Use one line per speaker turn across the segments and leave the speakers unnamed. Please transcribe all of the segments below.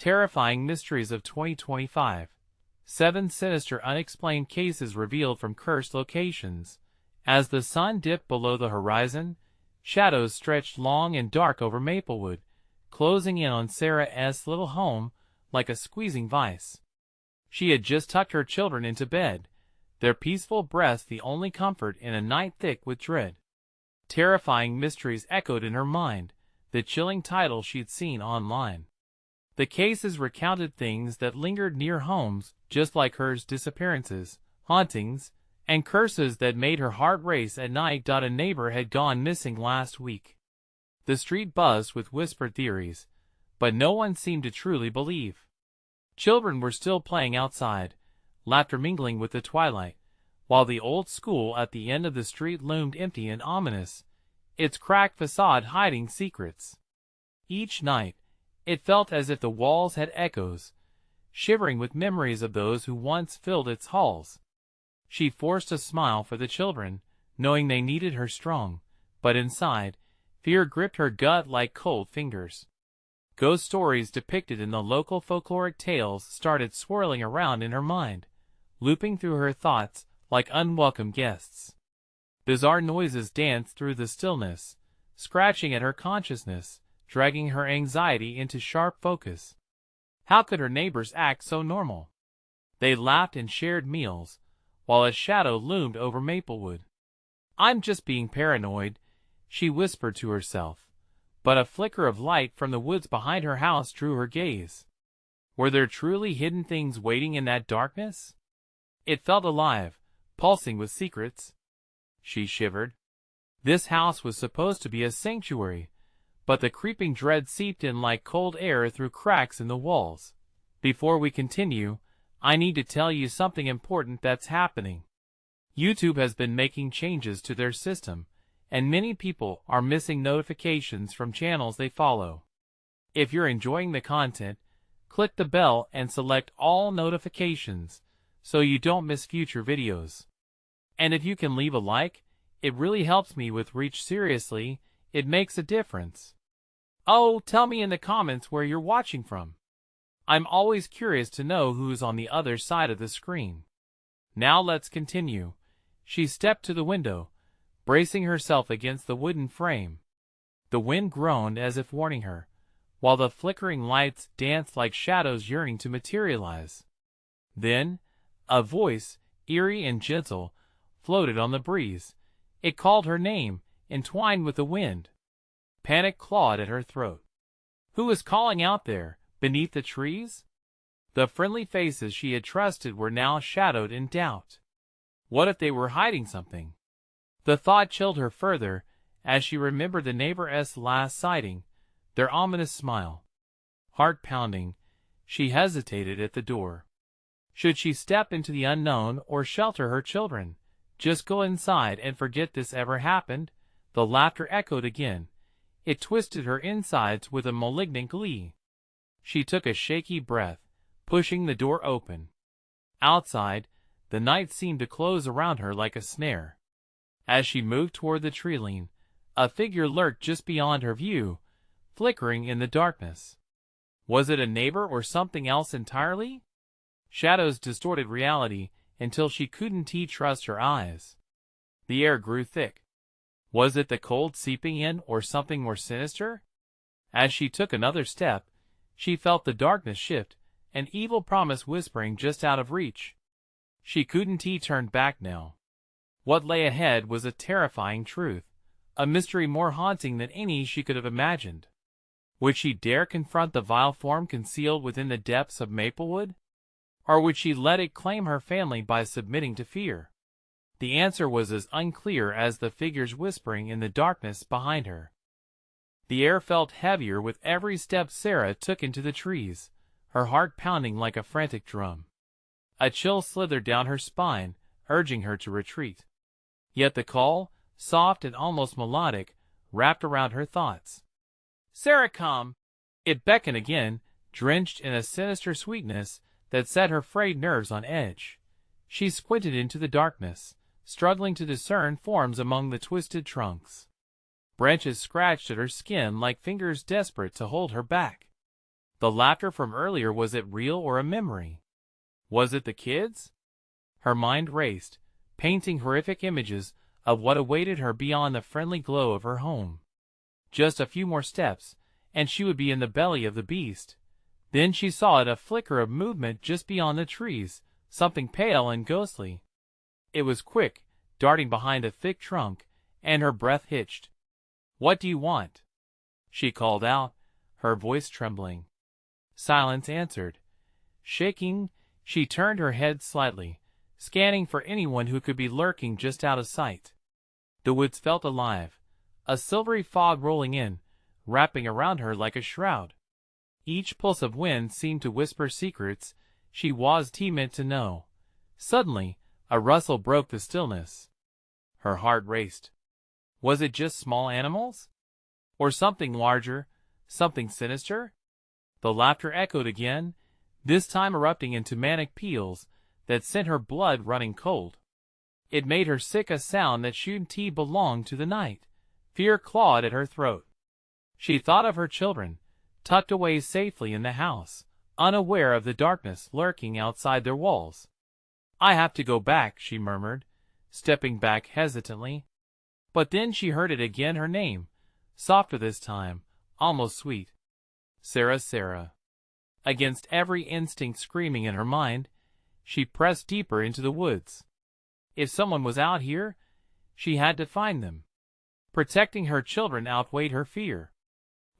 Terrifying Mysteries of 2025. 7 Sinister Unexplained Cases Revealed from Cursed Locations. As the sun dipped below the horizon, shadows stretched long and dark over Maplewood, closing in on Sarah's little home like a squeezing vice. She had just tucked her children into bed, their peaceful breaths the only comfort in a night thick with dread. Terrifying Mysteries echoed in her mind, the chilling title she'd seen online. The cases recounted things that lingered near homes, just like hers: disappearances, hauntings, and curses that made her heart race at night. A neighbor had gone missing last week. The street buzzed with whispered theories, but no one seemed to truly believe. Children were still playing outside, laughter mingling with the twilight, while the old school at the end of the street loomed empty and ominous, its cracked facade hiding secrets. Each night, it felt as if the walls had echoes, shivering with memories of those who once filled its halls. She forced a smile for the children, knowing they needed her strong, but inside, fear gripped her gut like cold fingers. Ghost stories depicted in the local folkloric tales started swirling around in her mind, looping through her thoughts like unwelcome guests. Bizarre noises danced through the stillness, scratching at her consciousness, dragging her anxiety into sharp focus. How could her neighbors act so normal? They laughed and shared meals, while a shadow loomed over Maplewood. "I'm just being paranoid," she whispered to herself, but a flicker of light from the woods behind her house drew her gaze. Were there truly hidden things waiting in that darkness? It felt alive, pulsing with secrets. She shivered. This house was supposed to be a sanctuary, but the creeping dread seeped in like cold air through cracks in the walls. Before we continue, I need to tell you something important that's happening. YouTube has been making changes to their system, and many people are missing notifications from channels they follow. If you're enjoying the content, click the bell and select all notifications so you don't miss future videos. And if you can leave a like, it really helps me with reach. Seriously, it makes a difference. Oh, tell me in the comments where you're watching from. I'm always curious to know who's on the other side of the screen. Now let's continue. She stepped to the window, bracing herself against the wooden frame. The wind groaned as if warning her, while the flickering lights danced like shadows yearning to materialize. Then, a voice, eerie and gentle, floated on the breeze. It called her name, entwined with the wind. Panic clawed at her throat. Who was calling out there, beneath the trees? The friendly faces she had trusted were now shadowed in doubt. What if they were hiding something? The thought chilled her further as she remembered the neighbor's last sighting, their ominous smile. Heart pounding, she hesitated at the door. Should she step into the unknown or shelter her children? Just go inside and forget this ever happened? The laughter echoed again. It twisted her insides with a malignant glee. She took a shaky breath, pushing the door open. Outside, the night seemed to close around her like a snare. As she moved toward the tree-line, a figure lurked just beyond her view, flickering in the darkness. Was it a neighbor or something else entirely? Shadows distorted reality until she couldn't trust her eyes. The air grew thick. Was it the cold seeping in or something more sinister? As she took another step, she felt the darkness shift, an evil promise whispering just out of reach. She couldn't turn back now. What lay ahead was a terrifying truth, a mystery more haunting than any she could have imagined. Would she dare confront the vile form concealed within the depths of Maplewood? Or would she let it claim her family by submitting to fear? The answer was as unclear as the figures whispering in the darkness behind her. The air felt heavier with every step Sarah took into the trees, her heart pounding like a frantic drum. A chill slithered down her spine, urging her to retreat. Yet the call, soft and almost melodic, wrapped around her thoughts. "Sarah, come!" It beckoned again, drenched in a sinister sweetness that set her frayed nerves on edge. She squinted into the darkness, struggling to discern forms among the twisted trunks. Branches scratched at her skin like fingers desperate to hold her back. The laughter from earlier, was it real or a memory? Was it the kids? Her mind raced, painting horrific images of what awaited her beyond the friendly glow of her home. Just a few more steps, and she would be in the belly of the beast. Then she saw it, a flicker of movement just beyond the trees, something pale and ghostly. It was quick, darting behind a thick trunk, and her breath hitched. "What do you want?" she called out, her voice trembling. Silence answered. Shaking, she turned her head slightly, scanning for anyone who could be lurking just out of sight. The woods felt alive, a silvery fog rolling in, wrapping around her like a shroud. Each pulse of wind seemed to whisper secrets she wasn't meant to know. Suddenly, a rustle broke the stillness. Her heart raced. Was it just small animals? Or something larger, something sinister? The laughter echoed again, this time erupting into manic peals that sent her blood running cold. It made her sick, a sound that shouldn't belong to the night. Fear clawed at her throat. She thought of her children, tucked away safely in the house, unaware of the darkness lurking outside their walls. "I have to go back," she murmured, stepping back hesitantly. But then she heard it again, her name, softer this time, almost sweet. Sarah, Sarah. Against every instinct screaming in her mind, she pressed deeper into the woods. If someone was out here, she had to find them. Protecting her children outweighed her fear.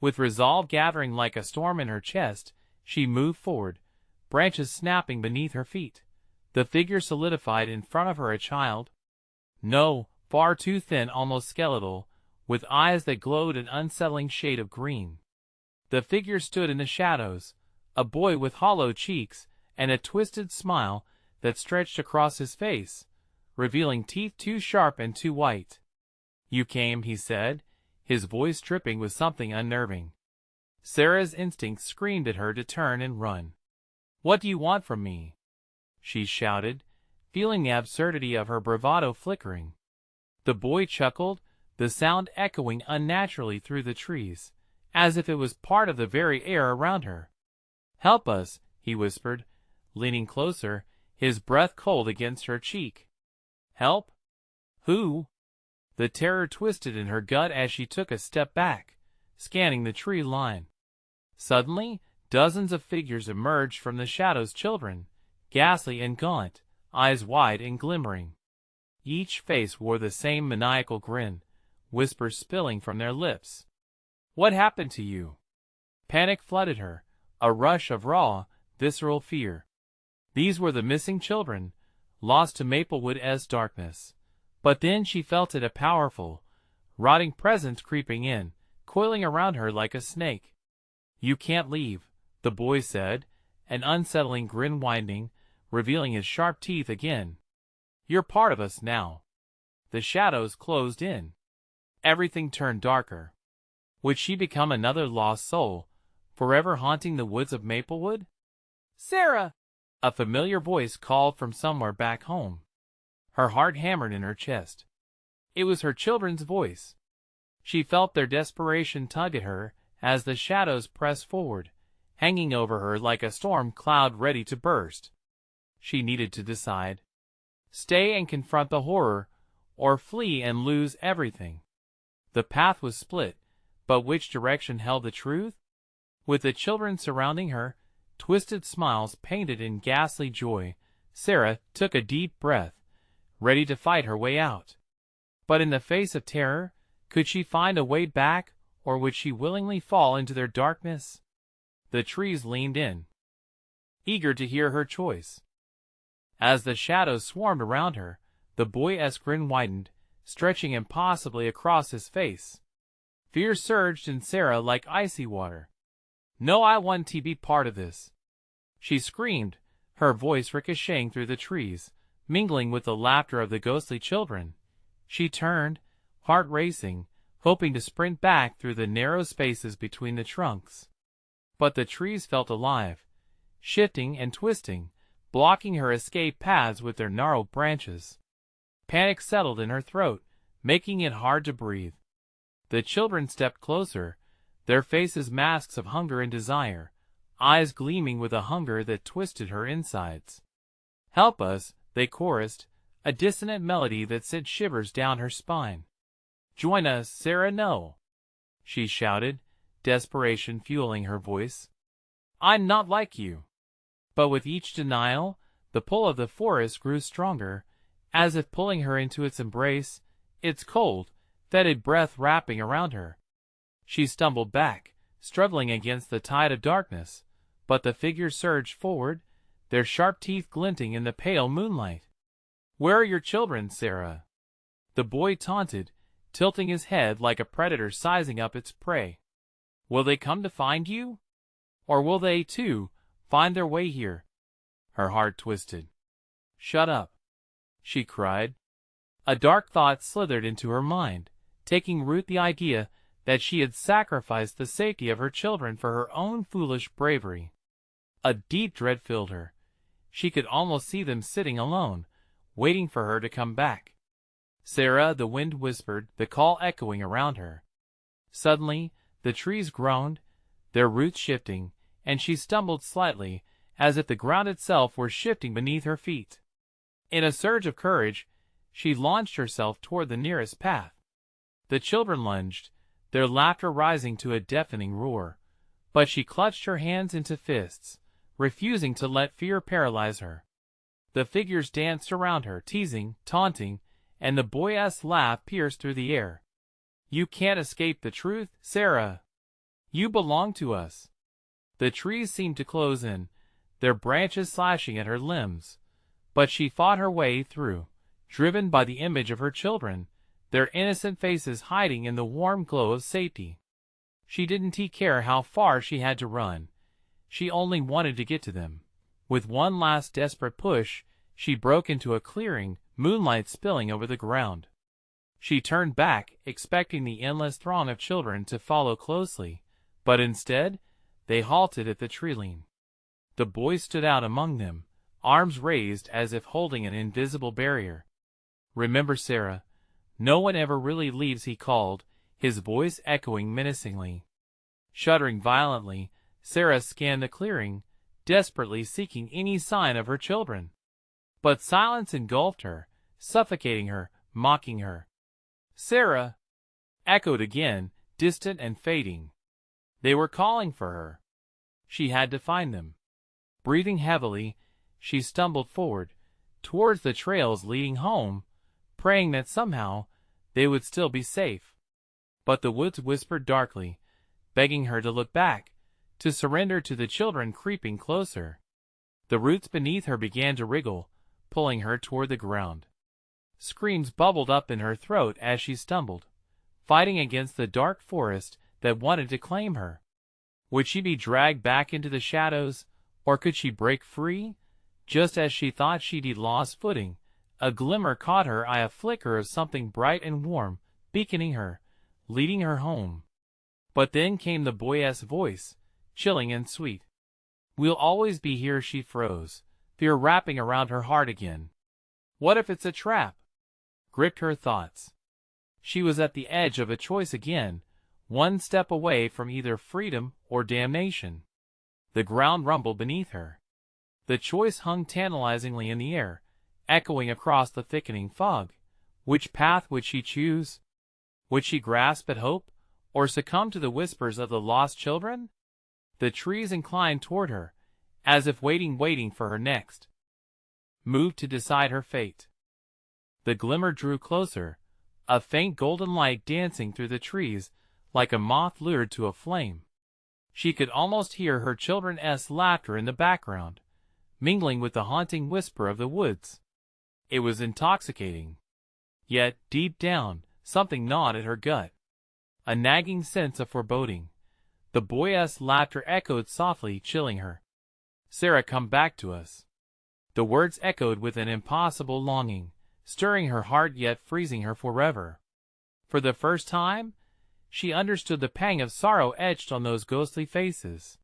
With resolve gathering like a storm in her chest, she moved forward, branches snapping beneath her feet. The figure solidified in front of her, a child. No, far too thin, almost skeletal, with eyes that glowed an unsettling shade of green. The figure stood in the shadows, a boy with hollow cheeks and a twisted smile that stretched across his face, revealing teeth too sharp and too white. "You came," he said, his voice dripping with something unnerving. Sarah's instinct screamed at her to turn and run. "What do you want from me?" she shouted, feeling the absurdity of her bravado flickering. The boy chuckled, the sound echoing unnaturally through the trees, as if it was part of the very air around her. "Help us," he whispered, leaning closer, his breath cold against her cheek. "Help? Who?" The terror twisted in her gut as she took a step back, scanning the tree line. Suddenly, dozens of figures emerged from the shadows, children, ghastly and gaunt, eyes wide and glimmering. Each face wore the same maniacal grin, whispers spilling from their lips. "What happened to you?" Panic flooded her, a rush of raw, visceral fear. These were the missing children, lost to Maplewood's darkness. But then she felt it, a powerful, rotting presence creeping in, coiling around her like a snake. "You can't leave," the boy said, an unsettling grin widening, revealing his sharp teeth again. "You're part of us now." The shadows closed in. Everything turned darker. Would she become another lost soul, forever haunting the woods of Maplewood? "Sarah!" a familiar voice called from somewhere back home. Her heart hammered in her chest. It was her children's voice. She felt their desperation tug at her as the shadows pressed forward, hanging over her like a storm cloud ready to burst. She needed to decide. Stay and confront the horror, or flee and lose everything. The path was split, but which direction held the truth? With the children surrounding her, twisted smiles painted in ghastly joy, Sarah took a deep breath, ready to fight her way out. But in the face of terror, could she find a way back, or would she willingly fall into their darkness? The trees leaned in, eager to hear her choice. As the shadows swarmed around her, the boy's grin widened, stretching impossibly across his face. Fear surged in Sarah like icy water. "No, I want to be part of this," she screamed, her voice ricocheting through the trees, mingling with the laughter of the ghostly children. She turned, heart racing, hoping to sprint back through the narrow spaces between the trunks. But the trees felt alive, shifting and twisting, blocking her escape paths with their gnarled branches. Panic settled in her throat, making it hard to breathe. The children stepped closer, their faces masks of hunger and desire, eyes gleaming with a hunger that twisted her insides. "Help us," they chorused, a dissonant melody that sent shivers down her spine. "Join us, Sarah." "No," she shouted, desperation fueling her voice. "I'm not like you." But with each denial, the pull of the forest grew stronger, as if pulling her into its embrace, its cold, fetid breath wrapping around her. She stumbled back, struggling against the tide of darkness, but the figures surged forward, their sharp teeth glinting in the pale moonlight. "Where are your children, Sarah?" the boy taunted, tilting his head like a predator sizing up its prey. "Will they come to find you? Or will they, too, find their way here?" Her heart twisted. "Shut up," she cried. A dark thought slithered into her mind, taking root the idea that she had sacrificed the safety of her children for her own foolish bravery. A deep dread filled her. She could almost see them sitting alone, waiting for her to come back. "Sarah," the wind whispered, the call echoing around her. Suddenly, the trees groaned, their roots shifting, and she stumbled slightly, as if the ground itself were shifting beneath her feet. In a surge of courage, she launched herself toward the nearest path. The children lunged, their laughter rising to a deafening roar, but she clutched her hands into fists, refusing to let fear paralyze her. The figures danced around her, teasing, taunting, and the boyish laugh pierced through the air. "You can't escape the truth, Sarah. You belong to us." The trees seemed to close in, their branches slashing at her limbs, but she fought her way through, driven by the image of her children, their innocent faces hiding in the warm glow of safety. She didn't care how far she had to run. She only wanted to get to them. With one last desperate push, she broke into a clearing, moonlight spilling over the ground. She turned back, expecting the endless throng of children to follow closely, but instead, they halted at the tree-line. The boy stood out among them, arms raised as if holding an invisible barrier. "Remember, Sarah, no one ever really leaves," he called, his voice echoing menacingly. Shuddering violently, Sarah scanned the clearing, desperately seeking any sign of her children. But silence engulfed her, suffocating her, mocking her. "Sarah!" echoed again, distant and fading. They were calling for her. She had to find them. Breathing heavily, she stumbled forward, towards the trails leading home, praying that somehow they would still be safe. But the woods whispered darkly, begging her to look back, to surrender to the children creeping closer. The roots beneath her began to wriggle, pulling her toward the ground. Screams bubbled up in her throat as she stumbled, fighting against the dark forest that wanted to claim her. Would she be dragged back into the shadows, or could she break free? Just as she thought she'd lost footing, a glimmer caught her eye, a flicker of something bright and warm, beaconing her, leading her home. But then came the boyish voice, chilling and sweet. "We'll always be here," she froze, fear wrapping around her heart again. What if it's a trap? Gripped her thoughts. She was at the edge of a choice again, one step away from either freedom or damnation. The ground rumbled beneath her. The choice hung tantalizingly in the air, echoing across the thickening fog. Which path would she choose? Would she grasp at hope, or succumb to the whispers of the lost children? The trees inclined toward her, as if waiting for her next move to decide her fate. The glimmer drew closer, a faint golden light dancing through the trees like a moth lured to a flame. She could almost hear her children's laughter in the background, mingling with the haunting whisper of the woods. It was intoxicating. Yet, deep down, something gnawed at her gut. A nagging sense of foreboding. The boyish laughter echoed softly, chilling her. "Sarah, come back to us." The words echoed with an impossible longing, stirring her heart yet freezing her forever. For the first time, she understood the pang of sorrow etched on those ghostly faces.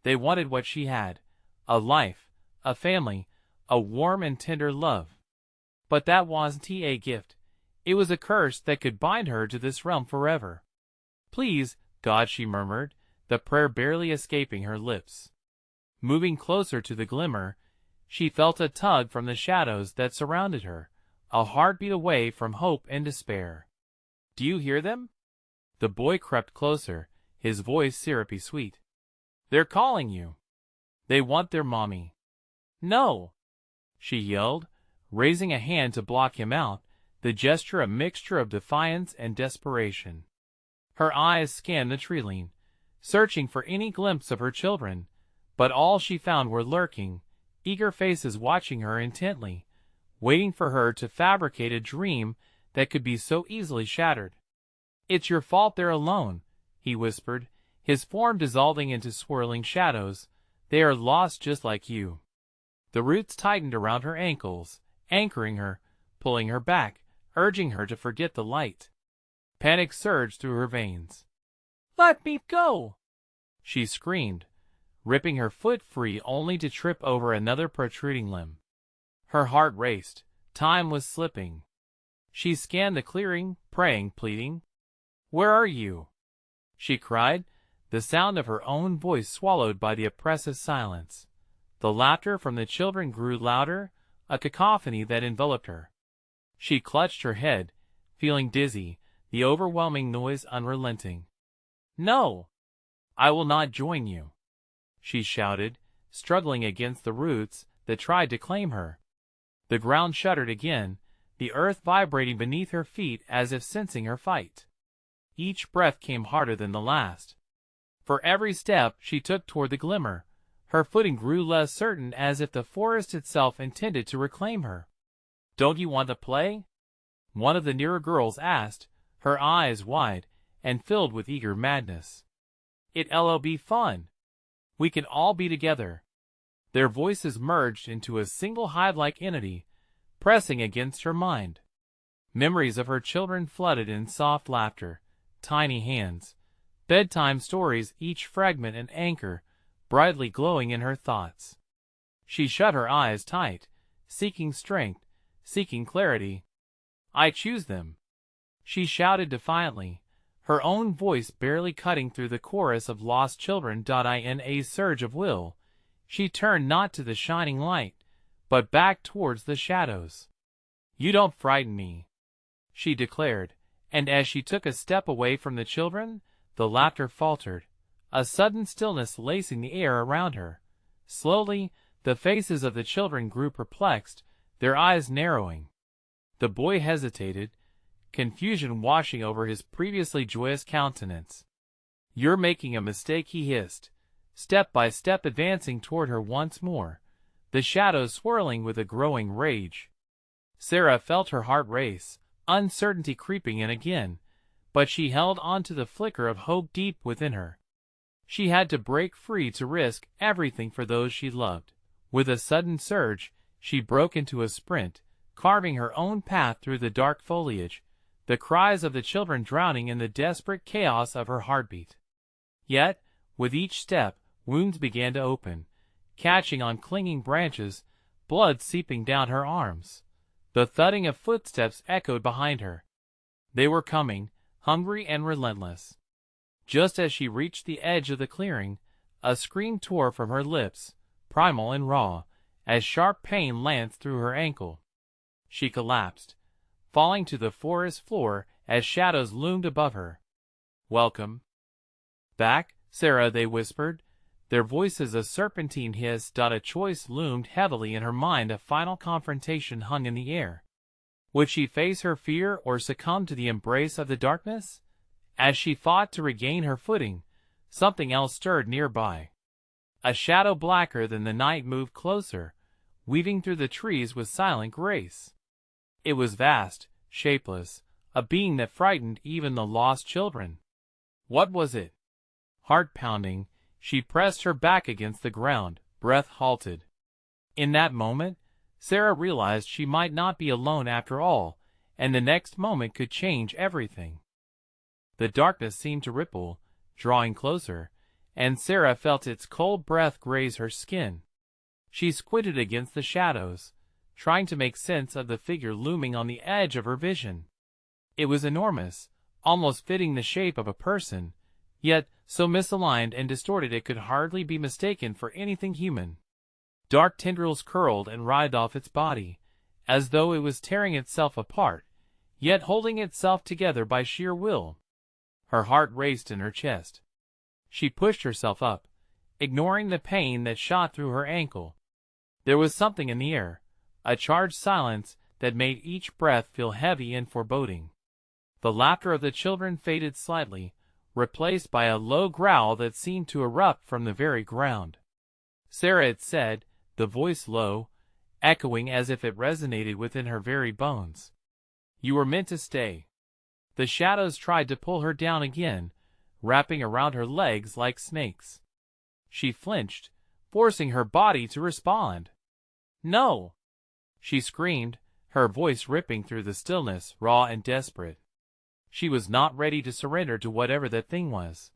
They wanted what she had, a life, a family, a warm and tender love. But that wasn't a gift. It was a curse that could bind her to this realm forever. "Please, God," she murmured, the prayer barely escaping her lips. Moving closer to the glimmer, she felt a tug from the shadows that surrounded her, a heartbeat away from hope and despair. "Do you hear them?" The boy crept closer, his voice syrupy sweet. "They're calling you. They want their mommy." "No!" she yelled, raising a hand to block him out, the gesture a mixture of defiance and desperation. Her eyes scanned the treeline, searching for any glimpse of her children, but all she found were lurking, eager faces watching her intently, waiting for her to fabricate a dream that could be so easily shattered. "It's your fault they're alone," he whispered, his form dissolving into swirling shadows. "They are lost just like you." The roots tightened around her ankles, anchoring her, pulling her back, urging her to forget the light. Panic surged through her veins. "Let me go!" she screamed, ripping her foot free only to trip over another protruding limb. Her heart raced. Time was slipping. She scanned the clearing, praying, pleading. "Where are you?" she cried, the sound of her own voice swallowed by the oppressive silence. The laughter from the children grew louder, a cacophony that enveloped her. She clutched her head, feeling dizzy, the overwhelming noise unrelenting. "No! I will not join you!" she shouted, struggling against the roots that tried to claim her. The ground shuddered again, the earth vibrating beneath her feet as if sensing her fight. Each breath came harder than the last. For every step she took toward the glimmer, her footing grew less certain, as if the forest itself intended to reclaim her. "Don't you want to play?" one of the nearer girls asked, her eyes wide and filled with eager madness. "It'll be fun. We can all be together." Their voices merged into a single hive-like entity, pressing against her mind. Memories of her children flooded in soft laughter, tiny hands, bedtime stories, each fragment an anchor, brightly glowing in her thoughts. She shut her eyes tight, seeking strength, seeking clarity. "I choose them," she shouted defiantly, her own voice barely cutting through the chorus of lost children. In a surge of will, she turned not to the shining light, but back towards the shadows. "You don't frighten me," she declared, and as she took a step away from the children, the laughter faltered, a sudden stillness lacing the air around her. Slowly, the faces of the children grew perplexed, their eyes narrowing. The boy hesitated, confusion washing over his previously joyous countenance. "You're making a mistake," he hissed, step by step advancing toward her once more, the shadows swirling with a growing rage. Sarah felt her heart race, uncertainty creeping in again, but she held on to the flicker of hope deep within her. She had to break free to risk everything for those she loved. With a sudden surge, she broke into a sprint, carving her own path through the dark foliage, the cries of the children drowning in the desperate chaos of her heartbeat. Yet, with each step, wounds began to open, catching on clinging branches, blood seeping down her arms. The thudding of footsteps echoed behind her. They were coming, hungry and relentless. Just as she reached the edge of the clearing, a scream tore from her lips, primal and raw, as sharp pain lanced through her ankle. She collapsed, falling to the forest floor as shadows loomed above her. "Welcome back, Sarah," they whispered, their voices a serpentine hiss. A choice loomed heavily in her mind, a final confrontation hung in the air. Would she face her fear or succumb to the embrace of the darkness? As she fought to regain her footing, something else stirred nearby. A shadow blacker than the night moved closer, weaving through the trees with silent grace. It was vast, shapeless, a being that frightened even the lost children. What was it? Heart pounding, she pressed her back against the ground, breath halted. In that moment, Sarah realized she might not be alone after all, and the next moment could change everything. The darkness seemed to ripple, drawing closer, and Sarah felt its cold breath graze her skin. She squinted against the shadows, trying to make sense of the figure looming on the edge of her vision. It was enormous, almost fitting the shape of a person, yet so misaligned and distorted it could hardly be mistaken for anything human. Dark tendrils curled and writhed off its body, as though it was tearing itself apart, yet holding itself together by sheer will. Her heart raced in her chest. She pushed herself up, ignoring the pain that shot through her ankle. There was something in the air, a charged silence that made each breath feel heavy and foreboding. The laughter of the children faded slightly, replaced by a low growl that seemed to erupt from the very ground. "Sarah," it said, the voice low, echoing as if it resonated within her very bones. "You were meant to stay." The shadows tried to pull her down again, wrapping around her legs like snakes. She flinched, forcing her body to respond. "No!" she screamed, her voice ripping through the stillness, raw and desperate. She was not ready to surrender to whatever that thing was.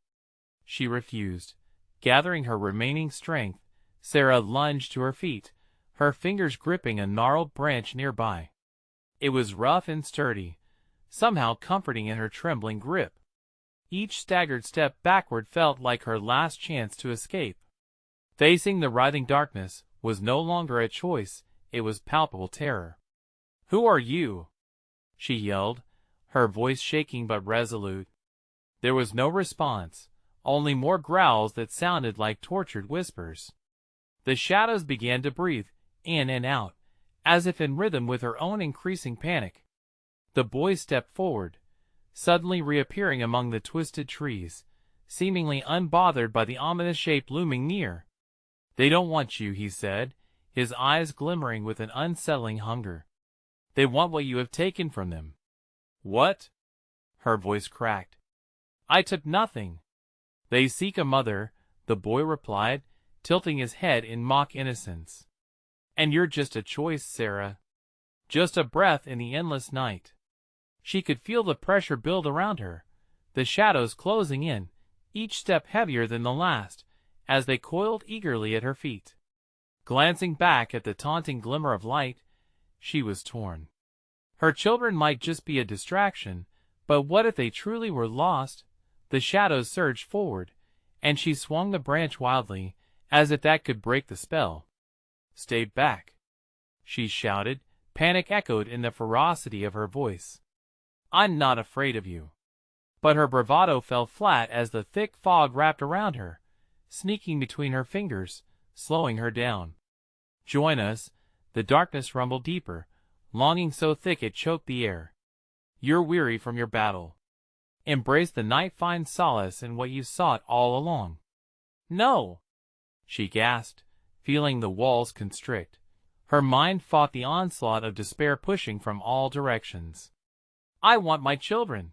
She refused. Gathering her remaining strength, Sarah lunged to her feet, her fingers gripping a gnarled branch nearby. It was rough and sturdy, somehow comforting in her trembling grip. Each staggered step backward felt like her last chance to escape. Facing the writhing darkness was no longer a choice, it was palpable terror. "Who are you?" she yelled, her voice shaking but resolute. There was no response, only more growls that sounded like tortured whispers. The shadows began to breathe, in and out, as if in rhythm with her own increasing panic. The boy stepped forward, suddenly reappearing among the twisted trees, seemingly unbothered by the ominous shape looming near. "They don't want you," he said, his eyes glimmering with an unsettling hunger. "They want what you have taken from them." "What?" Her voice cracked. "I took nothing." "They seek a mother," the boy replied, tilting his head in mock innocence. "And you're just a choice, Sarah. Just a breath in the endless night." She could feel the pressure build around her, the shadows closing in, each step heavier than the last, as they coiled eagerly at her feet. Glancing back at the taunting glimmer of light, she was torn. Her children might just be a distraction, but what if they truly were lost? The shadows surged forward, and she swung the branch wildly, as if that could break the spell. "Stay back," she shouted, panic echoed in the ferocity of her voice. "I'm not afraid of you." But her bravado fell flat as the thick fog wrapped around her, sneaking between her fingers, slowing her down. "Join us," the darkness rumbled deeper, longing so thick it choked the air. "You're weary from your battle. Embrace the night, find solace in what you sought all along." "No!" she gasped, feeling the walls constrict. Her mind fought the onslaught of despair pushing from all directions. "I want my children."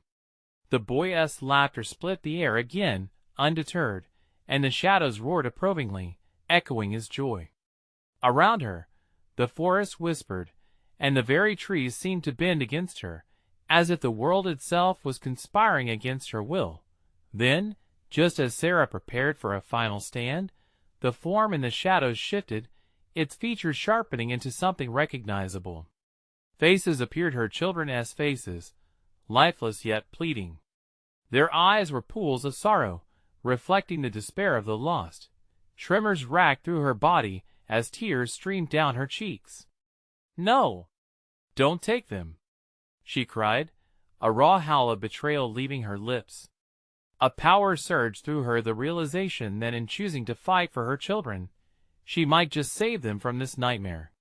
The boy's laughter split the air again, undeterred, and the shadows roared approvingly, echoing his joy. Around her, the forest whispered, and the very trees seemed to bend against her, as if the world itself was conspiring against her will. Then, just as Sarah prepared for a final stand, the form in the shadows shifted, its features sharpening into something recognizable. Faces appeared, her children's faces, lifeless yet pleading. Their eyes were pools of sorrow, reflecting the despair of the lost. Tremors racked through her body as tears streamed down her cheeks. "No! Don't take them!" she cried, a raw howl of betrayal leaving her lips. A power surged through her, the realization that in choosing to fight for her children, she might just save them from this nightmare.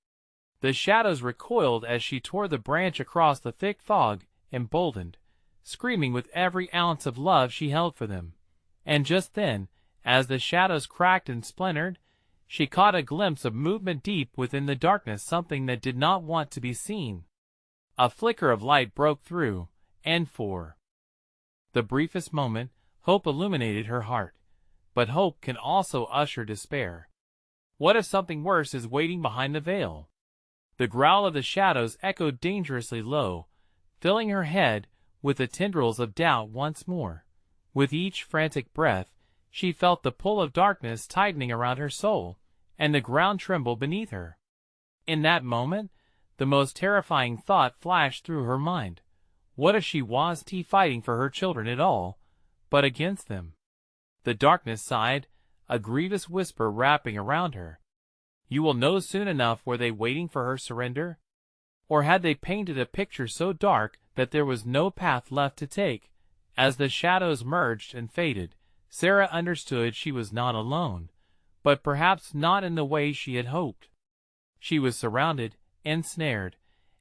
The shadows recoiled as she tore the branch across the thick fog, emboldened, screaming with every ounce of love she held for them. And just then, as the shadows cracked and splintered, she caught a glimpse of movement deep within the darkness, something that did not want to be seen. A flicker of light broke through, and for the briefest moment, hope illuminated her heart. But hope can also usher despair. What if something worse is waiting behind the veil? The growl of the shadows echoed dangerously low, filling her head with the tendrils of doubt once more. With each frantic breath, she felt the pull of darkness tightening around her soul, and the ground tremble beneath her. In that moment, the most terrifying thought flashed through her mind. What if she wasn't fighting for her children at all, but against them? The darkness sighed, a grievous whisper wrapping around her. You will know soon enough. Were they waiting for her surrender? Or had they painted a picture so dark that there was no path left to take? As the shadows merged and faded, Sarah understood she was not alone, but perhaps not in the way she had hoped. She was surrounded, ensnared,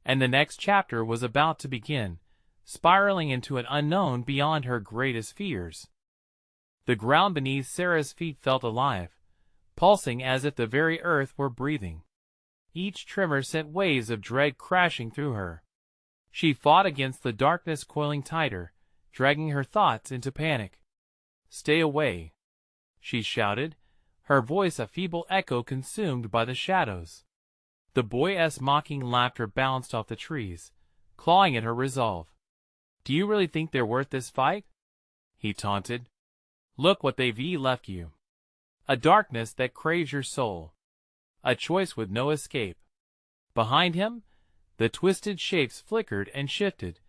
and the next chapter was about to begin, spiraling into an unknown beyond her greatest fears. The ground beneath Sarah's feet felt alive, pulsing as if the very earth were breathing. Each tremor sent waves of dread crashing through her. She fought against the darkness coiling tighter, dragging her thoughts into panic. "Stay away," she shouted, her voice a feeble echo consumed by the shadows. The boy's mocking laughter bounced off the trees, clawing at her resolve. "Do you really think they're worth this fight?" he taunted. "Look what they've left you. A darkness that craves your soul. A choice with no escape." Behind him, the twisted shapes flickered and shifted,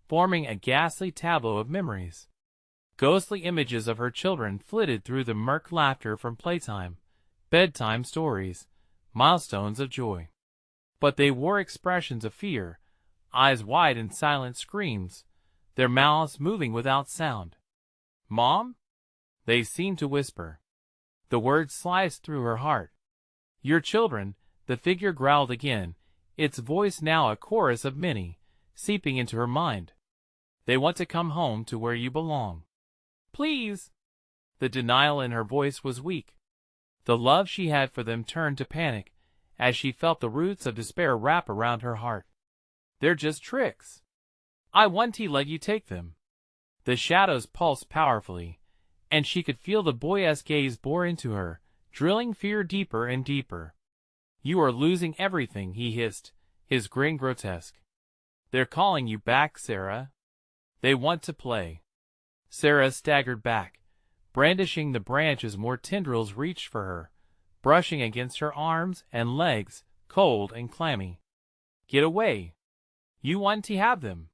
forming a ghastly tableau of memories. Ghostly images of her children flitted through the murk, laughter from playtime, bedtime stories, milestones of joy. But they wore expressions of fear, eyes wide in silent screams, their mouths moving without sound. "Mom?" they seemed to whisper. The words sliced through her heart. "Your children," the figure growled again, its voice now a chorus of many, seeping into her mind. "They want to come home to where you belong." "Please!" The denial in her voice was weak. The love she had for them turned to panic as she felt the roots of despair wrap around her heart. "They're just tricks. I want to let you take them." The shadows pulsed powerfully, and she could feel the boy's gaze bore into her, drilling fear deeper and deeper. "You are losing everything," he hissed, his grin grotesque. "They're calling you back, Sarah. They want to play." Sarah staggered back, brandishing the branch as more tendrils reached for her, brushing against her arms and legs, cold and clammy. "Get away! You want to have them!"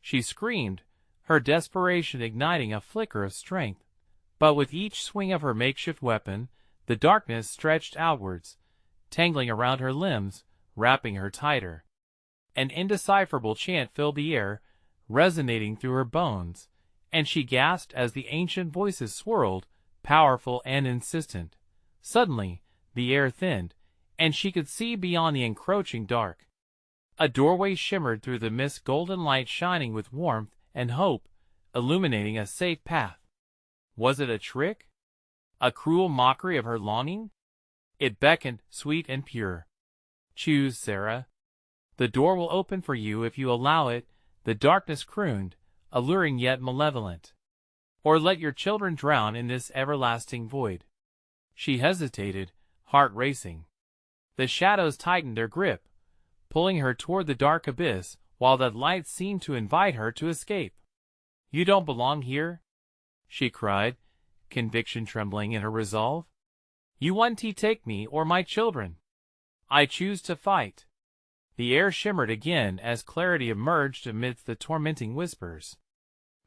she screamed, her desperation igniting a flicker of strength. But with each swing of her makeshift weapon, the darkness stretched outwards, tangling around her limbs, wrapping her tighter. An indecipherable chant filled the air, resonating through her bones, and she gasped as the ancient voices swirled, powerful and insistent. Suddenly, the air thinned, and she could see beyond the encroaching dark. A doorway shimmered through the mist, golden light shining with warmth and hope, illuminating a safe path. Was it a trick? A cruel mockery of her longing? It beckoned, sweet and pure. "Choose, Sarah. The door will open for you if you allow it," the darkness crooned, alluring yet malevolent. "Or let your children drown in this everlasting void." She hesitated, heart racing. The shadows tightened their grip, pulling her toward the dark abyss, while that light seemed to invite her to escape. "You don't belong here," she cried, conviction trembling in her resolve. "You want to take me or my children. I choose to fight." The air shimmered again as clarity emerged amidst the tormenting whispers.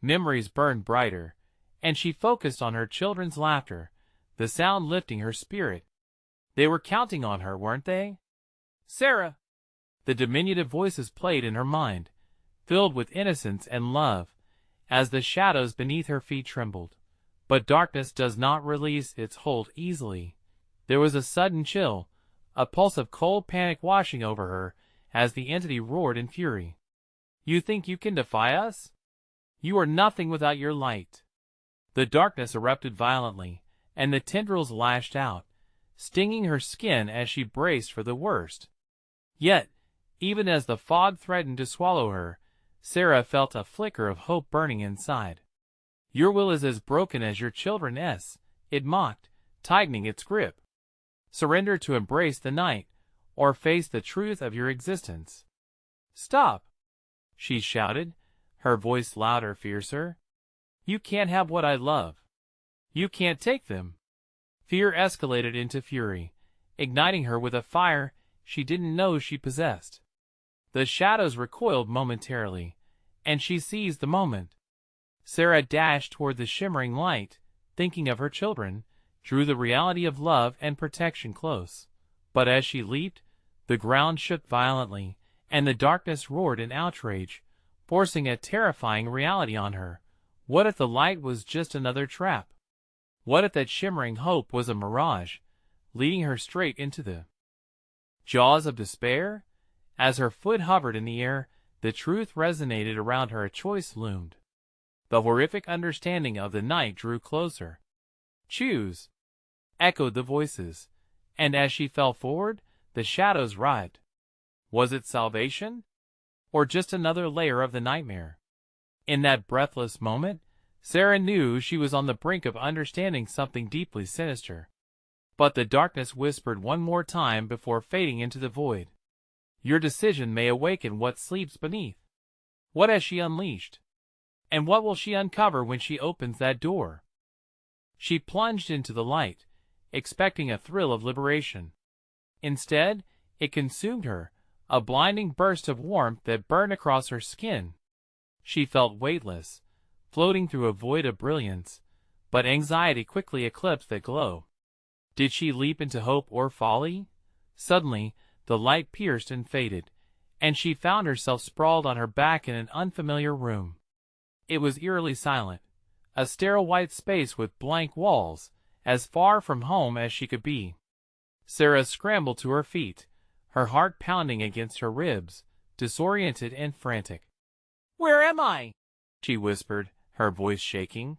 Memories burned brighter, and she focused on her children's laughter, the sound lifting her spirit. They were counting on her, weren't they? "Sarah!" The diminutive voices played in her mind, filled with innocence and love, as the shadows beneath her feet trembled. But darkness does not release its hold easily. There was a sudden chill, a pulse of cold panic washing over her as the entity roared in fury. "You think you can defy us? You are nothing without your light." The darkness erupted violently, and the tendrils lashed out, stinging her skin as she braced for the worst. Yet, even as the fog threatened to swallow her, Sarah felt a flicker of hope burning inside. "Your will is as broken as your children's," it mocked, tightening its grip. "Surrender to embrace the night, or face the truth of your existence." "Stop!" she shouted, her voice louder, fiercer. "You can't have what I love. You can't take them." Fear escalated into fury, igniting her with a fire she didn't know she possessed. The shadows recoiled momentarily, and she seized the moment. Sarah dashed toward the shimmering light, thinking of her children, drew the reality of love and protection close. But as she leaped, the ground shook violently, and the darkness roared in outrage, forcing a terrifying reality on her. What if the light was just another trap? What if that shimmering hope was a mirage, leading her straight into the jaws of despair? As her foot hovered in the air, the truth resonated around her. A choice loomed. The horrific understanding of the night drew closer. "Choose," echoed the voices, and as she fell forward, the shadows writhed. Was it salvation? Or just another layer of the nightmare? In that breathless moment, Sarah knew she was on the brink of understanding something deeply sinister. But the darkness whispered one more time before fading into the void. Your decision may awaken what sleeps beneath. What has she unleashed? And what will she uncover when she opens that door? She plunged into the light, expecting a thrill of liberation. Instead, it consumed her, a blinding burst of warmth that burned across her skin. She felt weightless, floating through a void of brilliance, but anxiety quickly eclipsed that glow. Did she leap into hope or folly? Suddenly, the light pierced and faded, and she found herself sprawled on her back in an unfamiliar room. It was eerily silent, a sterile white space with blank walls, as far from home as she could be. Sarah scrambled to her feet, her heart pounding against her ribs, disoriented and frantic. "Where am I?" she whispered, her voice shaking.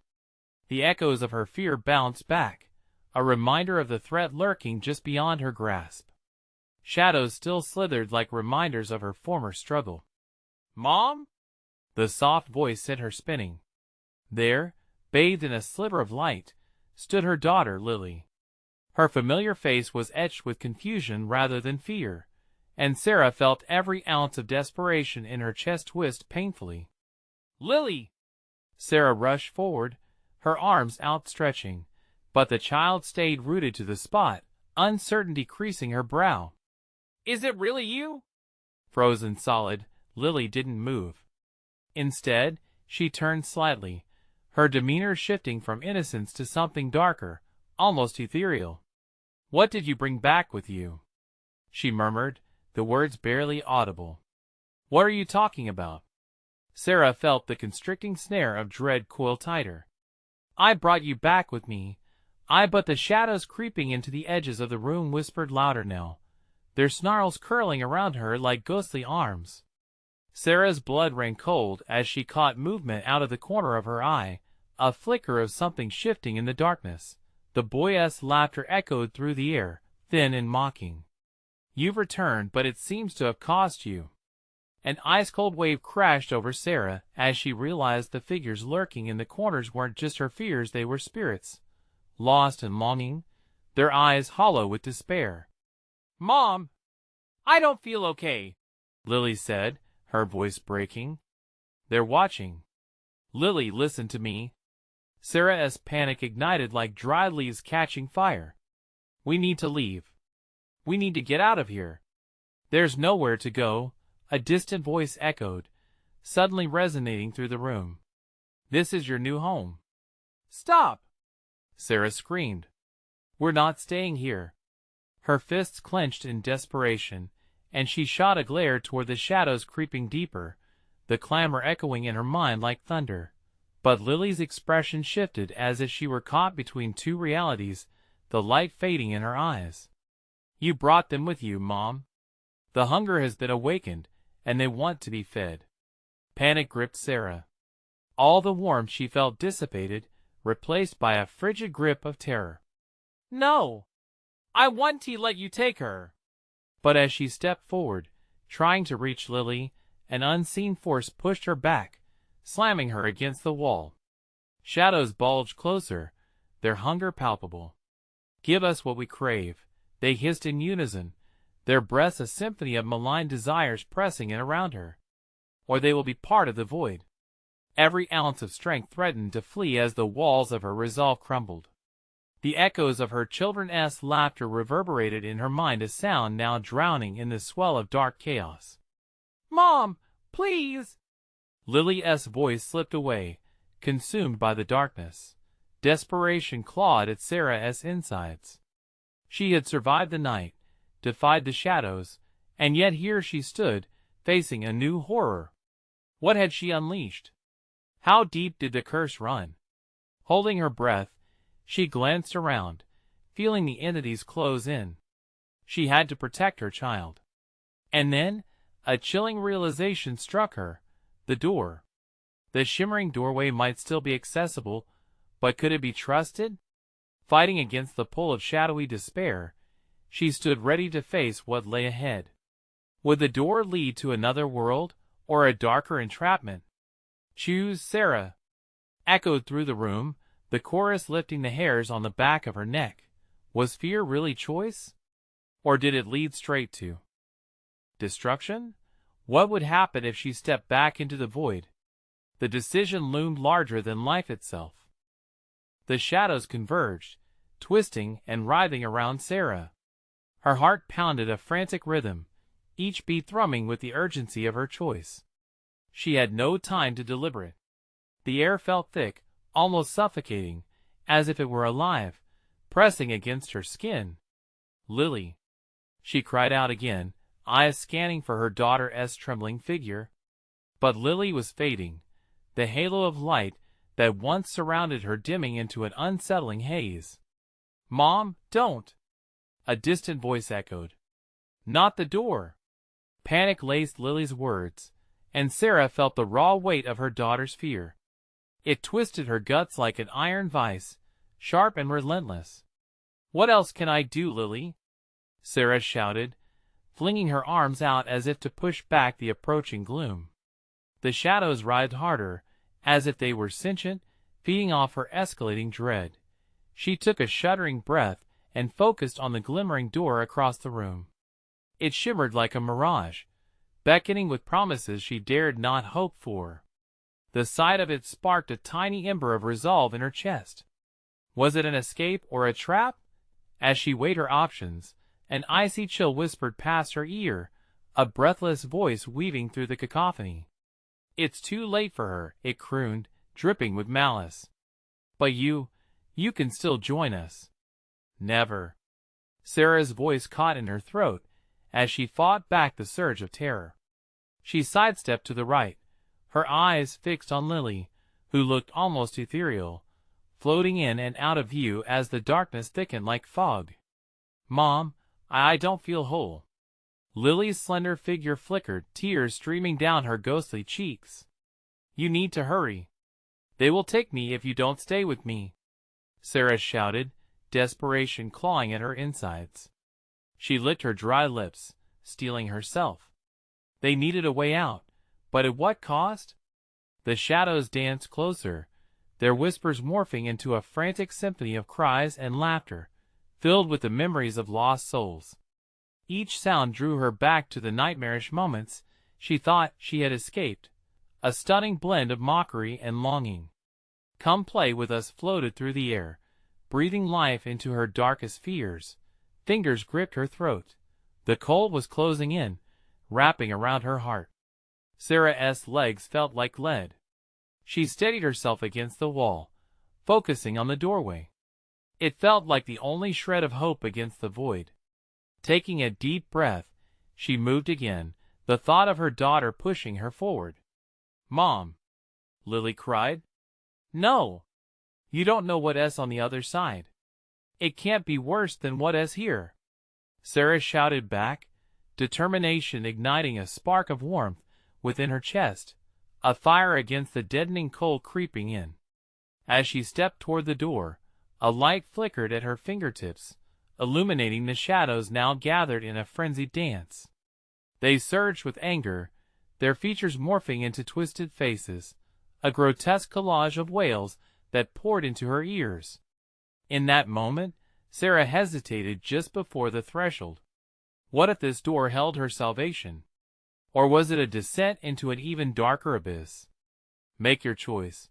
The echoes of her fear bounced back, a reminder of the threat lurking just beyond her grasp. Shadows still slithered like reminders of her former struggle. "Mom?" The soft voice sent her spinning. There, bathed in a sliver of light, stood her daughter Lily. Her familiar face was etched with confusion rather than fear, and Sarah felt every ounce of desperation in her chest twist painfully. "Lily!" Sarah rushed forward, her arms outstretching, but the child stayed rooted to the spot, uncertainty creasing her brow. "Is it really you?" Frozen solid, Lily didn't move. Instead, she turned slightly, her demeanor shifting from innocence to something darker, almost ethereal. "What did you bring back with you?" she murmured, the words barely audible. "What are you talking about?" Sarah felt the constricting snare of dread coil tighter. "I brought you back with me. But the shadows creeping into the edges of the room whispered louder now, their snarls curling around her like ghostly arms. Sarah's blood ran cold as she caught movement out of the corner of her eye, a flicker of something shifting in the darkness. The boyish laughter echoed through the air, thin and mocking. "You've returned, but it seems to have cost you." An ice-cold wave crashed over Sarah as she realized the figures lurking in the corners weren't just her fears, they were spirits, lost and longing, their eyes hollow with despair. "Mom, I don't feel okay," Lily said, her voice breaking. "They're watching." "Lily, listen to me." Sarah's panic ignited like dry leaves catching fire. "We need to leave. We need to get out of here." "There's nowhere to go," a distant voice echoed, suddenly resonating through the room. "This is your new home." "Stop!" Sarah screamed. "We're not staying here." Her fists clenched in desperation, and she shot a glare toward the shadows creeping deeper, the clamor echoing in her mind like thunder. But Lily's expression shifted as if she were caught between two realities, the light fading in her eyes. "You brought them with you, Mom. The hunger has been awakened, and they want to be fed." Panic gripped Sarah. All the warmth she felt dissipated, replaced by a frigid grip of terror. "No! I want to let you take her." But as she stepped forward, trying to reach Lily, an unseen force pushed her back, slamming her against the wall. Shadows bulged closer, their hunger palpable. "Give us what we crave," they hissed in unison, their breaths a symphony of malign desires pressing in around her. "Or they will be part of the void." Every ounce of strength threatened to flee as the walls of her resolve crumbled. The echoes of her children's laughter reverberated in her mind, a sound now drowning in the swell of dark chaos. "Mom, please!" Lily's voice slipped away, consumed by the darkness. Desperation clawed at Sarah's insides. She had survived the night, defied the shadows, and yet here she stood, facing a new horror. What had she unleashed? How deep did the curse run? Holding her breath, she glanced around, feeling the entities close in. She had to protect her child. And then, a chilling realization struck her. The door. The shimmering doorway might still be accessible, but could it be trusted? Fighting against the pull of shadowy despair, she stood ready to face what lay ahead. Would the door lead to another world, or a darker entrapment? "Choose, Sarah," echoed through the room, the chorus lifting the hairs on the back of her neck. Was fear really choice? Or did it lead straight to destruction? What would happen if she stepped back into the void? The decision loomed larger than life itself. The shadows converged, twisting and writhing around Sarah. Her heart pounded a frantic rhythm, each beat thrumming with the urgency of her choice. She had no time to deliberate. The air felt thick, almost suffocating, as if it were alive, pressing against her skin. "Lily!" She cried out again, eyes scanning for her daughter's trembling figure. But Lily was fading, the halo of light that once surrounded her dimming into an unsettling haze. "Mom, don't!" a distant voice echoed. "Not the door!" Panic laced Lily's words, and Sarah felt the raw weight of her daughter's fear. It twisted her guts like an iron vice, sharp and relentless. "What else can I do, Lily?" Sarah shouted, flinging her arms out as if to push back the approaching gloom. The shadows writhed harder, as if they were sentient, feeding off her escalating dread. She took a shuddering breath and focused on the glimmering door across the room. It shimmered like a mirage, beckoning with promises she dared not hope for. The sight of it sparked a tiny ember of resolve in her chest. Was it an escape or a trap? As she weighed her options, an icy chill whispered past her ear, a breathless voice weaving through the cacophony. "It's too late for her," it crooned, dripping with malice. "But you can still join us." "Never." Sarah's voice caught in her throat as she fought back the surge of terror. She sidestepped to the right, her eyes fixed on Lily, who looked almost ethereal, floating in and out of view as the darkness thickened like fog. "Mom, I don't feel whole." Lily's slender figure flickered, tears streaming down her ghostly cheeks. "You need to hurry. They will take me if you don't stay with me," Sarah shouted, desperation clawing at her insides. She licked her dry lips, steeling herself. They needed a way out, but at what cost? The shadows danced closer, their whispers morphing into a frantic symphony of cries and laughter, filled with the memories of lost souls. Each sound drew her back to the nightmarish moments she thought she had escaped, a stunning blend of mockery and longing. "Come play with us" floated through the air, breathing life into her darkest fears. Fingers gripped her throat. The cold was closing in, wrapping around her heart. Sarah's legs felt like lead. She steadied herself against the wall, focusing on the doorway. It felt like the only shred of hope against the void. Taking a deep breath, she moved again, the thought of her daughter pushing her forward. "Mom!" Lily cried. "No! You don't know what's on the other side. It can't be worse than what's here," Sarah shouted back, determination igniting a spark of warmth within her chest, a fire against the deadening cold creeping in. As she stepped toward the door, a light flickered at her fingertips, illuminating the shadows now gathered in a frenzied dance. They surged with anger, their features morphing into twisted faces, a grotesque collage of wails that poured into her ears. In that moment, Sarah hesitated just before the threshold. What if this door held her salvation? Or was it a descent into an even darker abyss? "Make your choice."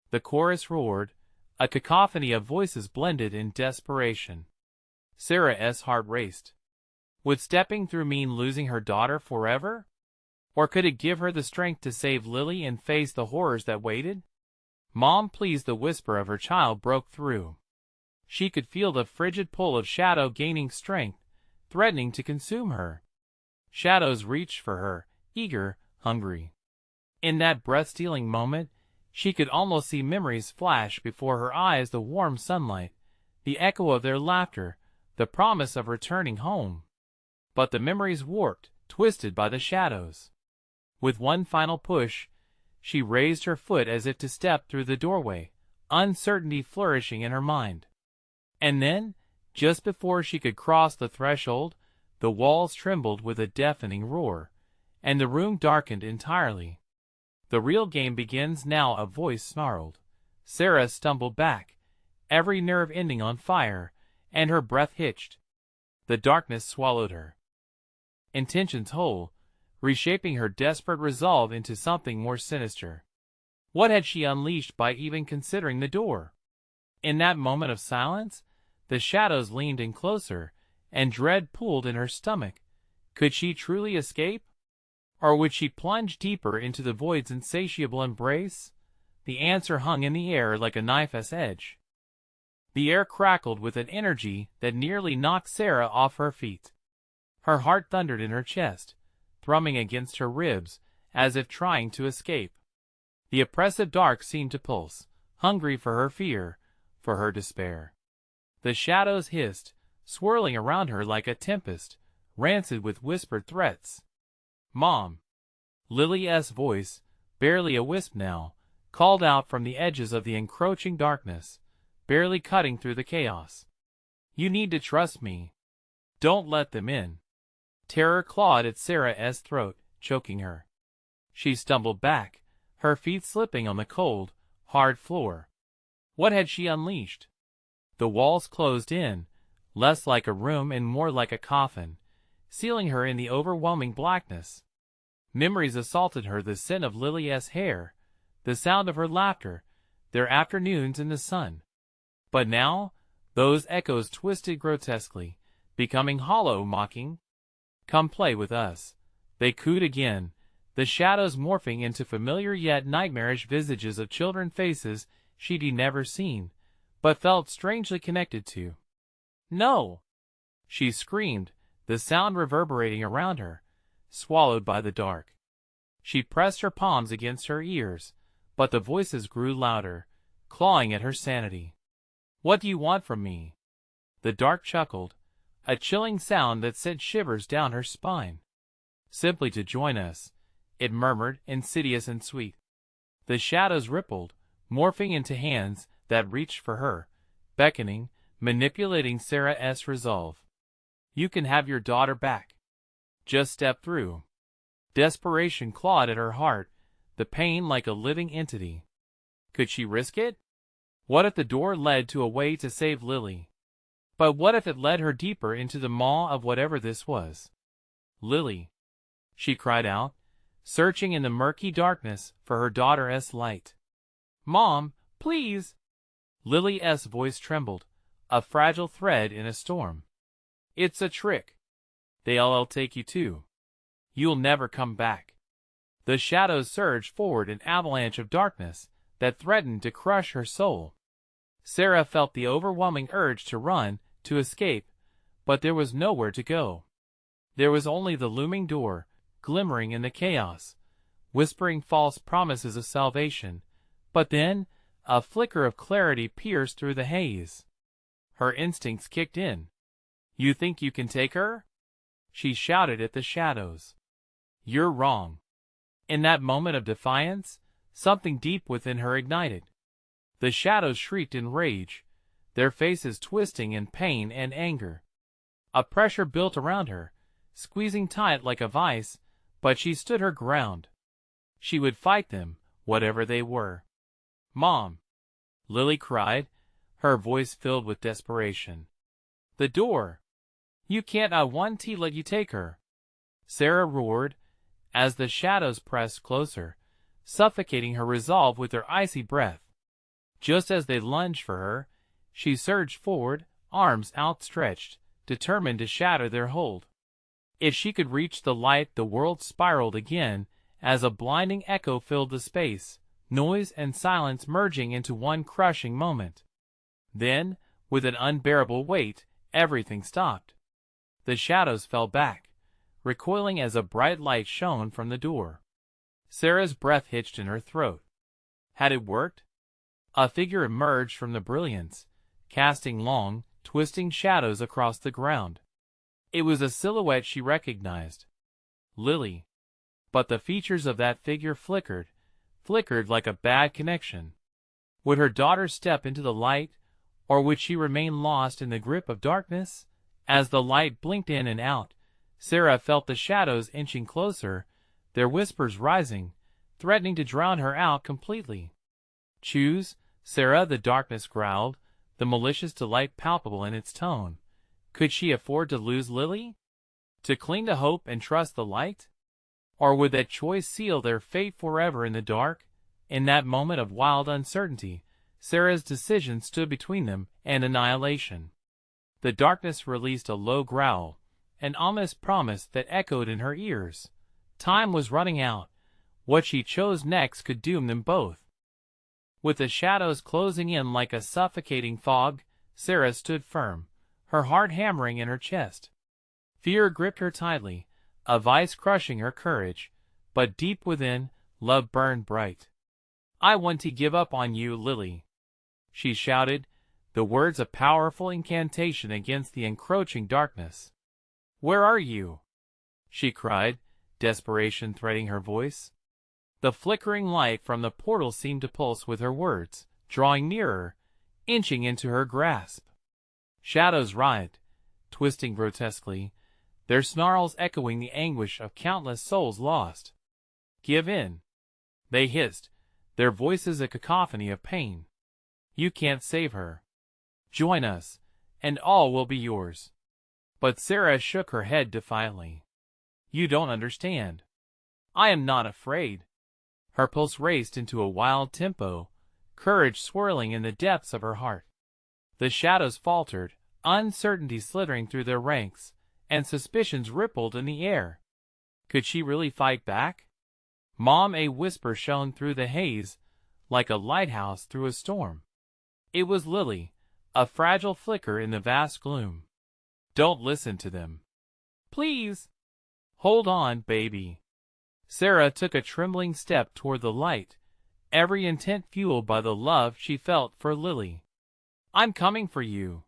The chorus roared, a cacophony of voices blended in desperation. Sarah's heart raced. Would stepping through mean losing her daughter forever? Or could it give her the strength to save Lily and face the horrors that waited? "Mom, please." The whisper of her child broke through. She could feel the frigid pull of shadow gaining strength, threatening to consume her. Shadows reached for her, eager, hungry. In that breath-stealing moment, she could almost see memories flash before her eyes, the warm sunlight, the echo of their laughter, the promise of returning home. But the memories warped, twisted by the shadows. With one final push, she raised her foot as if to step through the doorway, uncertainty flourishing in her mind. And then, just before she could cross the threshold, the walls trembled with a deafening roar, and the room darkened entirely. "The real game begins now," a voice snarled. Sarah stumbled back, every nerve ending on fire, and her breath hitched. The darkness swallowed her. Intentions whole, reshaping her desperate resolve into something more sinister. What had she unleashed by even considering the door? In that moment of silence, the shadows leaned in closer, and dread pulled in her stomach. Could she truly escape? Or would she plunge deeper into the void's insatiable embrace? The answer hung in the air like a knife's edge. The air crackled with an energy that nearly knocked Sarah off her feet. Her heart thundered in her chest, thrumming against her ribs, as if trying to escape. The oppressive dark seemed to pulse, hungry for her fear, for her despair. The shadows hissed, swirling around her like a tempest, rancid with whispered threats. "Mom!" Lily's voice, barely a wisp now, called out from the edges of the encroaching darkness, barely cutting through the chaos. "You need to trust me. Don't let them in." Terror clawed at Sarah's throat, choking her. She stumbled back, her feet slipping on the cold, hard floor. What had she unleashed? The walls closed in, less like a room and more like a coffin, sealing her in the overwhelming blackness. Memories assaulted her, the scent of Lily's hair, the sound of her laughter, their afternoons in the sun. But now, those echoes twisted grotesquely, becoming hollow, mocking. "Come play with us," they cooed again, the shadows morphing into familiar yet nightmarish visages of children, faces she'd never seen, but felt strangely connected to. "No!" she screamed, the sound reverberating around her, swallowed by the dark. She pressed her palms against her ears, but the voices grew louder, clawing at her sanity. "What do you want from me?" The dark chuckled, a chilling sound that sent shivers down her spine. "Simply to join us," it murmured, insidious and sweet. The shadows rippled, morphing into hands that reached for her, beckoning, manipulating Sarah's resolve. "You can have your daughter back. Just step through." Desperation clawed at her heart, the pain like a living entity. Could she risk it? What if the door led to a way to save Lily? But what if it led her deeper into the maw of whatever this was? "Lily!" she cried out, searching in the murky darkness for her daughter's light. "Mom, please!" Lily's voice trembled, a fragile thread in a storm. "It's a trick. They'll take you too. You'll never come back." The shadows surged forward, an avalanche of darkness that threatened to crush her soul. Sarah felt the overwhelming urge to run, to escape, but there was nowhere to go. There was only the looming door, glimmering in the chaos, whispering false promises of salvation, but then a flicker of clarity pierced through the haze. Her instincts kicked in. "You think you can take her?" she shouted at the shadows. "You're wrong." In that moment of defiance, something deep within her ignited. The shadows shrieked in rage, their faces twisting in pain and anger. A pressure built around her, squeezing tight like a vice, but she stood her ground. She would fight them, whatever they were. "Mom!" Lily cried, her voice filled with desperation. "The door! You can't. I want to let you take her!" Sarah roared, as the shadows pressed closer, suffocating her resolve with their icy breath. Just as they lunged for her, she surged forward, arms outstretched, determined to shatter their hold. If she could reach the light, the world spiraled again, as a blinding echo filled the space, noise and silence merging into one crushing moment. Then, with an unbearable weight, everything stopped. The shadows fell back, recoiling as a bright light shone from the door. Sarah's breath hitched in her throat. Had it worked? A figure emerged from the brilliance, casting long, twisting shadows across the ground. It was a silhouette she recognized. Lily. But the features of that figure flickered like a bad connection. Would her daughter step into the light, or would she remain lost in the grip of darkness? As the light blinked in and out, Sarah felt the shadows inching closer, their whispers rising, threatening to drown her out completely. "Choose, Sarah," the darkness growled, the malicious delight palpable in its tone. Could she afford to lose Lily? To cling to hope and trust the light? Or would that choice seal their fate forever in the dark? In that moment of wild uncertainty, Sarah's decision stood between them and annihilation. The darkness released a low growl, an ominous promise that echoed in her ears. Time was running out. What she chose next could doom them both. With the shadows closing in like a suffocating fog, Sarah stood firm, her heart hammering in her chest. Fear gripped her tightly, a vice crushing her courage, but deep within, love burned bright. "I want to give up on you, Lily," she shouted, the words a powerful incantation against the encroaching darkness. "Where are you?" she cried, desperation threading her voice. The flickering light from the portal seemed to pulse with her words, drawing nearer, inching into her grasp. Shadows writhed, twisting grotesquely, their snarls echoing the anguish of countless souls lost. "Give in," they hissed, their voices a cacophony of pain. "You can't save her. Join us, and all will be yours." But Sarah shook her head defiantly. "You don't understand. I am not afraid." Her pulse raced into a wild tempo, courage swirling in the depths of her heart. The shadows faltered, uncertainty slithering through their ranks, and suspicions rippled in the air. Could she really fight back? "Mom," a whisper shone through the haze, like a lighthouse through a storm. It was Lily, a fragile flicker in the vast gloom. "Don't listen to them. Please. Hold on, baby." Sarah took a trembling step toward the light, every intent fueled by the love she felt for Lily. "I'm coming for you."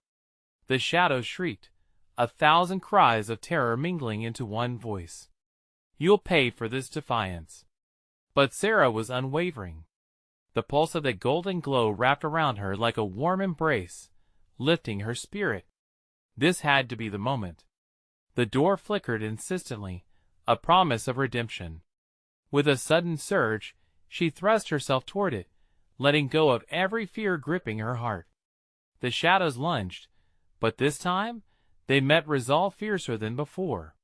The shadows shrieked, a thousand cries of terror mingling into one voice. "You'll pay for this defiance." But Sarah was unwavering. The pulse of the golden glow wrapped around her like a warm embrace, lifting her spirit. This had to be the moment. The door flickered insistently, a promise of redemption. With a sudden surge, she thrust herself toward it, letting go of every fear gripping her heart. The shadows lunged, but this time, they met resolve fiercer than before.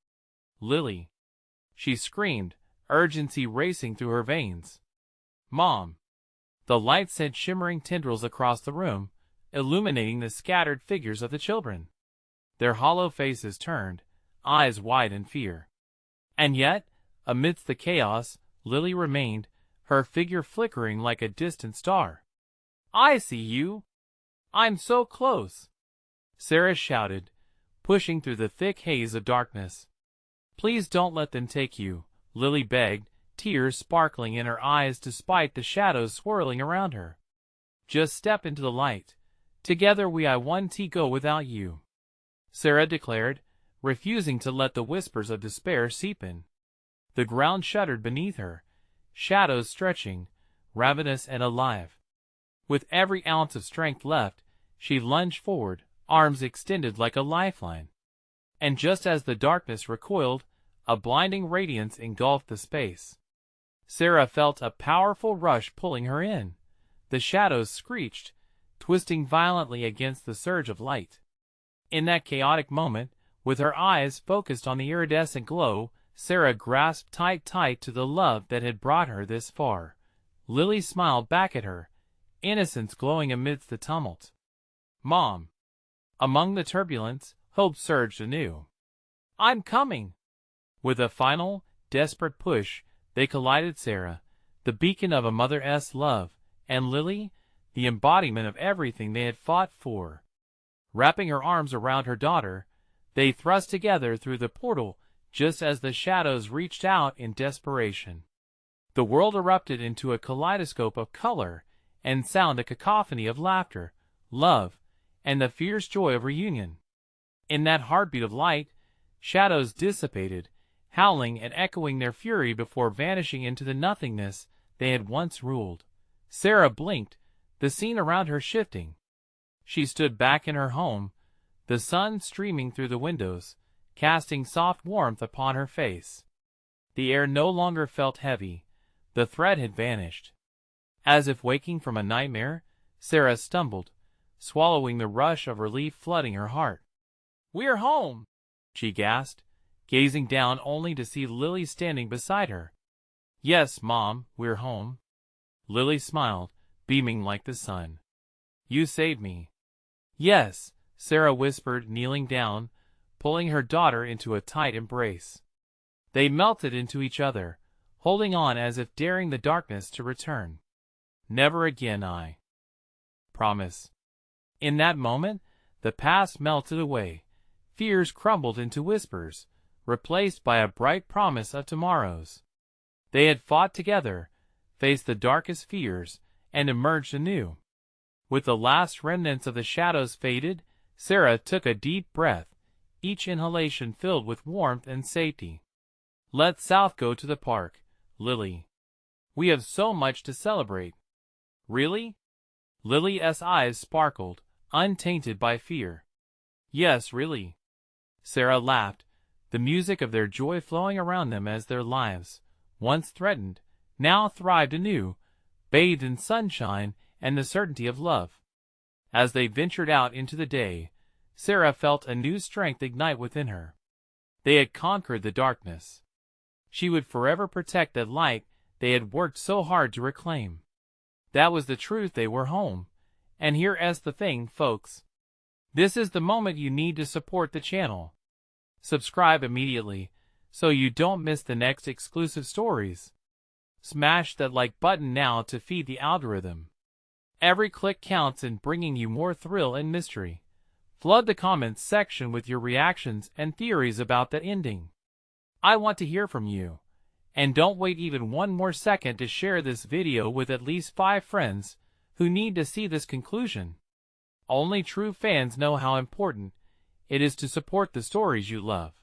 "Lily!" she screamed, urgency racing through her veins. "Mom!" The light sent shimmering tendrils across the room, illuminating the scattered figures of the children. Their hollow faces turned, eyes wide in fear. And yet, amidst the chaos, Lily remained, her figure flickering like a distant star. "I see you! I'm so close!" Sarah shouted, pushing through the thick haze of darkness. "Please don't let them take you," Lily begged, tears sparkling in her eyes despite the shadows swirling around her. "Just step into the light. Together I won't go without you," Sarah declared, refusing to let the whispers of despair seep in. The ground shuddered beneath her, shadows stretching, ravenous and alive. With every ounce of strength left, she lunged forward, arms extended like a lifeline. And just as the darkness recoiled, a blinding radiance engulfed the space. Sarah felt a powerful rush pulling her in. The shadows screeched, twisting violently against the surge of light. In that chaotic moment, with her eyes focused on the iridescent glow, Sarah grasped tight to the love that had brought her this far. Lily smiled back at her, innocence glowing amidst the tumult. "Mom!" Among the turbulence, hope surged anew. "I'm coming!" With a final, desperate push, they collided. Sarah, the beacon of a mother's love, and Lily, the embodiment of everything they had fought for. Wrapping her arms around her daughter, they thrust together through the portal just as the shadows reached out in desperation. The world erupted into a kaleidoscope of color and sound, a cacophony of laughter, love, and the fierce joy of reunion. In that heartbeat of light, shadows dissipated, howling and echoing their fury before vanishing into the nothingness they had once ruled. Sarah blinked, the scene around her shifting. She stood back in her home, the sun streaming through the windows, casting soft warmth upon her face. The air no longer felt heavy. The threat had vanished. As if waking from a nightmare, Sarah stumbled, swallowing the rush of relief flooding her heart. "We're home!" she gasped, gazing down only to see Lily standing beside her. "Yes, Mom, we're home." Lily smiled, beaming like the sun. "You saved me." "Yes," Sarah whispered, kneeling down, pulling her daughter into a tight embrace. They melted into each other, holding on as if daring the darkness to return. "Never again, I promise." In that moment, the past melted away. Fears crumbled into whispers, replaced by a bright promise of tomorrows. They had fought together, faced the darkest fears, and emerged anew. With the last remnants of the shadows faded, Sarah took a deep breath, each inhalation filled with warmth and safety. "Let's south go to the park, Lily. We have so much to celebrate." "Really?" Lily's eyes sparkled, untainted by fear. "Yes, really." Sarah laughed, the music of their joy flowing around them as their lives, once threatened, now thrived anew, bathed in sunshine and the certainty of love. As they ventured out into the day, Sarah felt a new strength ignite within her. They had conquered the darkness. She would forever protect that light they had worked so hard to reclaim. That was the truth. They were home. And here's the thing, folks. This is the moment you need to support the channel. Subscribe immediately, so you don't miss the next exclusive stories. Smash that like button now to feed the algorithm. Every click counts in bringing you more thrill and mystery. Flood the comments section with your reactions and theories about the ending. I want to hear from you. And don't wait even one more second to share this video with at least 5 friends who need to see this conclusion. Only true fans know how important it is to support the stories you love.